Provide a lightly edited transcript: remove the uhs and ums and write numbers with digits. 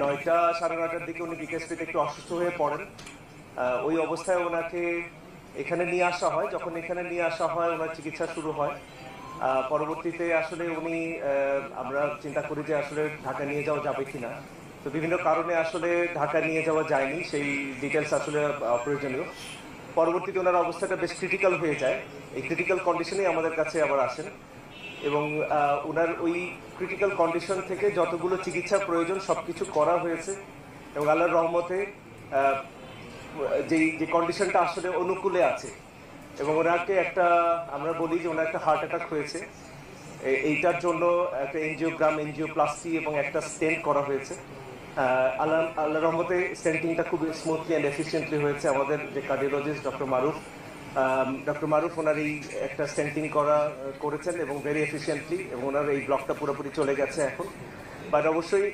9টা সাড়ে 9টার দিকে উনি বিকেএসপিতে একটু অসুস্থ হয়ে পড়েন। ওই অবস্থায় ওনাকে এখানে নিয়ে আসা হয়। যখন এখানে নিয়ে আসা হয় ওনার চিকিৎসা শুরু হয়। পরবর্তীতে আসলে উনি আমরা চিন্তা করি যে আসলে ঢাকা নিয়ে যাওয়া যাবে কিনা। তো বিভিন্ন কারণে আসলে ঢাকা নিয়ে যাওয়া যায়নি, সেই ডিটেলস আসলে প্রয়োজনীয়। পরবর্তীতে ওনার অবস্থাটা বেশ ক্রিটিক্যাল হয়ে যায়। এই ক্রিটিক্যাল কন্ডিশনেই আমাদের কাছে আবার আসেন এবং ওনার ওই ক্রিটিক্যাল কন্ডিশন থেকে যতগুলো চিকিৎসা প্রয়োজন সবকিছু করা হয়েছে এবং আল্লাহর রহমতে যে কন্ডিশনটা আসলে অনুকূলে আছে এবং ওনাকে একটা আমরা বলি যে ওনার একটা হার্ট অ্যাটাক হয়েছে। এইটার জন্য একটা এনজিওপ্লাস্টি এবং একটা স্টেন্ট করা হয়েছে। আল্লাহ রহমতে স্টেন্টিংটা খুব স্মুথলি অ্যান্ড এফিসিয়েন্টলি হয়েছে। আমাদের যে কার্ডিওলজিস্ট ডক্টর মারুফ ওনার এই একটা স্টেন্টিং করেছেন এবং ভেরি এফিসিয়েন্টলি, এবং ওনার এই ব্লকটা পুরোপুরি চলে গেছে এখন। বাট অবশ্যই